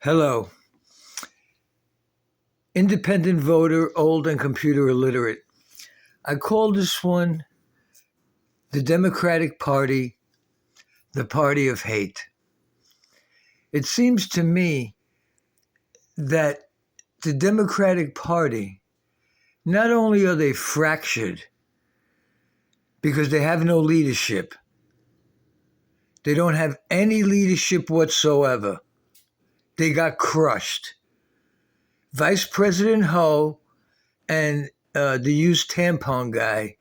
Hello. Independent voter, old and computer illiterate. I call this one the Democratic Party, the party of hate. It seems to me that the Democratic Party, not only are they fractured because they have no leadership, they don't have any leadership whatsoever. They got crushed. Vice President Ho and the used tampon guy,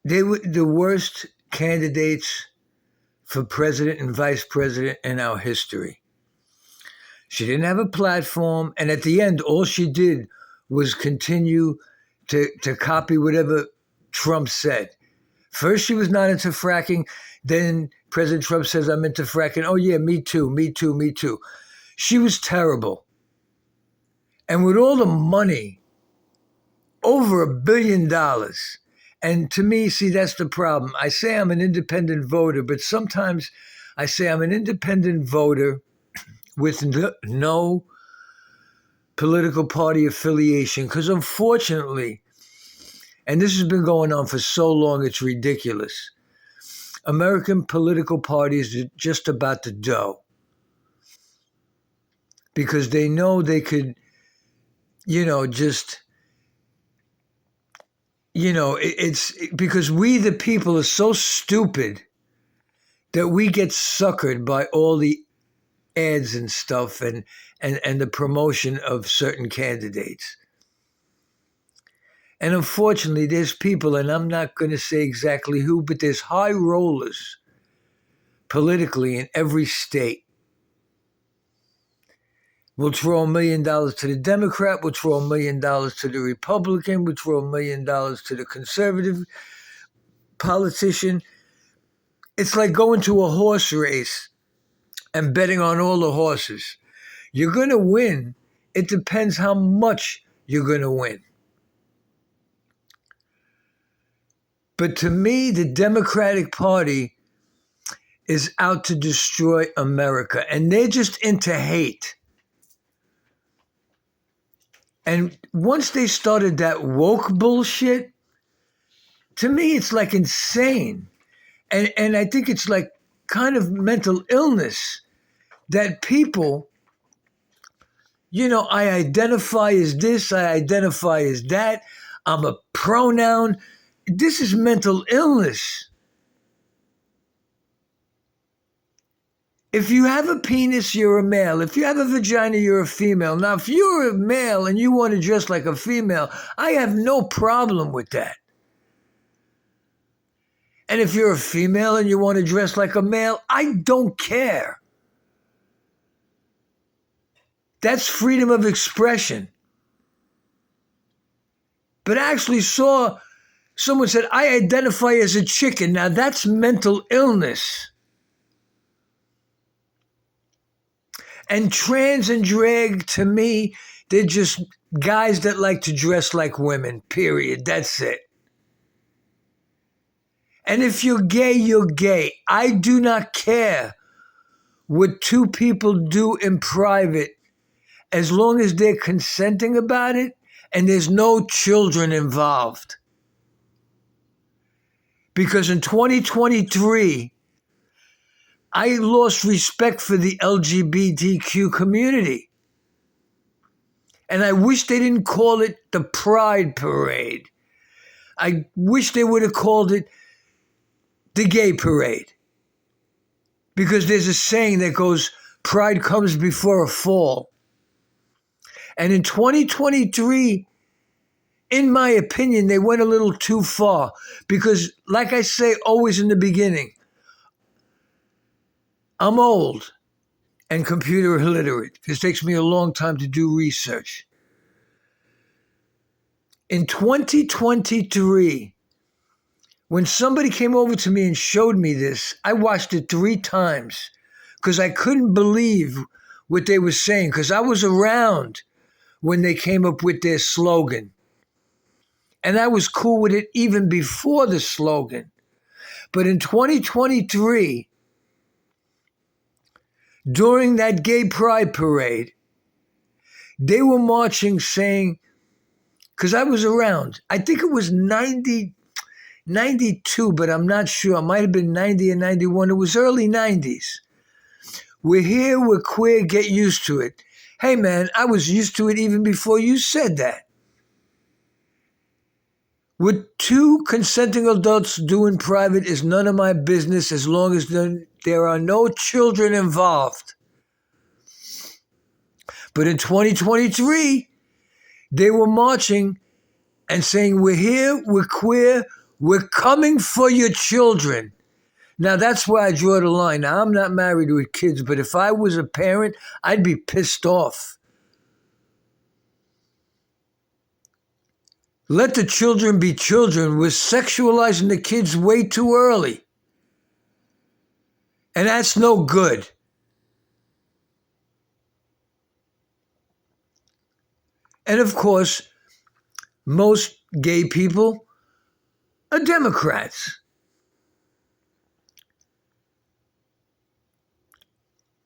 they were the worst candidates for president and vice president in our history. She didn't have a platform, and at the end, all she did was continue to copy whatever Trump said. First, she was not into fracking. Then President Trump says, I'm into fracking. Oh, yeah, me too, me too, me too. She was terrible. And with all the money, over $1 billion. And to me, see, that's the problem. I say I'm an independent voter, but sometimes I say I'm an independent voter with no political party affiliation, because unfortunately, and this has been going on for so long, it's ridiculous. American political parties are just about the dough because they know they could, it's because we, the people, are so stupid that we get suckered by all the ads and stuff and the promotion of certain candidates. And unfortunately, there's people, and I'm not going to say exactly who, but there's high rollers politically in every state. We'll throw $1 million to the Democrat, we'll throw $1 million to the Republican, we'll throw $1 million to the conservative politician. It's like going to a horse race and betting on all the horses. You're going to win. It depends how much you're going to win. But to me, the Democratic Party is out to destroy America, and they're just into hate. And once they started that woke bullshit, to me, it's like insane. And I think it's like kind of mental illness that people, I identify as this, I identify as that, I'm a pronoun. This is mental illness. If you have a penis, you're a male. If you have a vagina, you're a female. Now, if you're a male and you want to dress like a female, I have no problem with that. And if you're a female and you want to dress like a male, I don't care. That's freedom of expression. But I actually saw someone said, I identify as a chicken. Now, that's mental illness. And trans and drag, to me, they're just guys that like to dress like women, period. That's it. And if you're gay, you're gay. I do not care what two people do in private as long as they're consenting about it and there's no children involved. Because in 2023, I lost respect for the LGBTQ community. And I wish they didn't call it the Pride Parade. I wish they would have called it the Gay Parade. Because there's a saying that goes, pride comes before a fall. And in 2023, in my opinion, they went a little too far. Because, like I say always in the beginning, I'm old and computer illiterate. This takes me a long time to do research. In 2023, when somebody came over to me and showed me this, I watched it 3 times because I couldn't believe what they were saying, because I was around when they came up with their slogan. And I was cool with it even before the slogan. But in 2023, during that gay pride parade, they were marching saying, because I was around, I think it was 92, but I'm not sure. It might have been 90 or 91. It was early 90s. We're here, we're queer, get used to it. Hey, man, I was used to it even before you said that. What two consenting adults do in private is none of my business as long as there are no children involved. But in 2023, they were marching and saying, we're here, we're queer, we're coming for your children. Now, that's where I draw the line. Now, I'm not married with kids, but if I was a parent, I'd be pissed off. Let the children be children. We're sexualizing the kids way too early. And that's no good. And of course, most gay people are Democrats.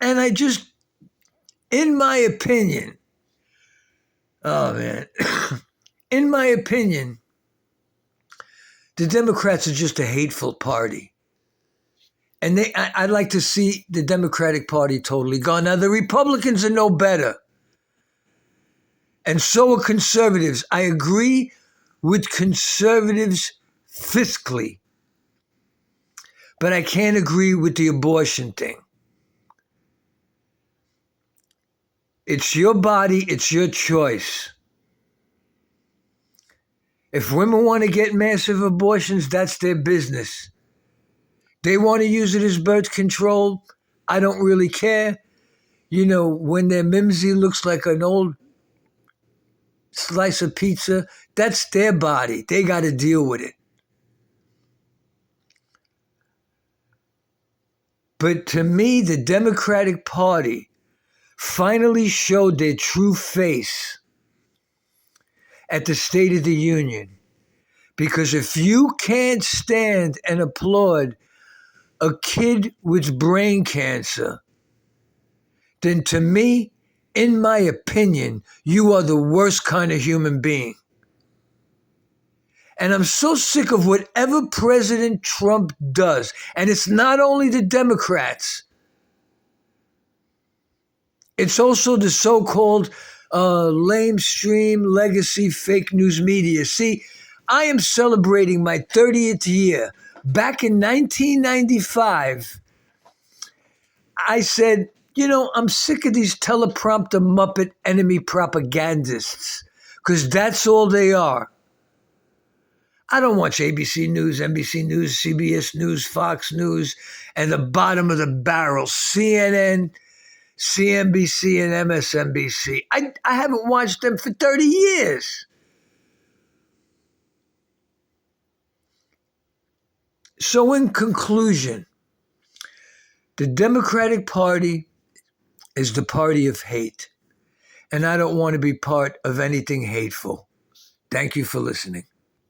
And I just, in my opinion, oh man, in my opinion, the Democrats are just a hateful party. And I'd like to see the Democratic Party totally gone. Now, the Republicans are no better. And so are conservatives. I agree with conservatives fiscally. But I can't agree with the abortion thing. It's your body, it's your choice. If women want to get massive abortions, that's their business. They want to use it as birth control. I don't really care. You know, when their mimsy looks like an old slice of pizza, that's their body. They got to deal with it. But to me, the Democratic Party finally showed their true face at the State of the Union. Because if you can't stand and applaud a kid with brain cancer, then to me, in my opinion, you are the worst kind of human being. And I'm so sick of whatever President Trump does. And it's not only the Democrats. It's also the so-called lamestream legacy fake news media. See, I am celebrating my 30th year. Back in 1995, I said, you know, I'm sick of these teleprompter Muppet enemy propagandists, because that's all they are. I don't watch ABC News, NBC News, CBS News, Fox News, and the bottom of the barrel, CNN, CNBC, and MSNBC. I haven't watched them for 30 years. So in conclusion, the Democratic Party is the party of hate. And I don't want to be part of anything hateful. Thank you for listening.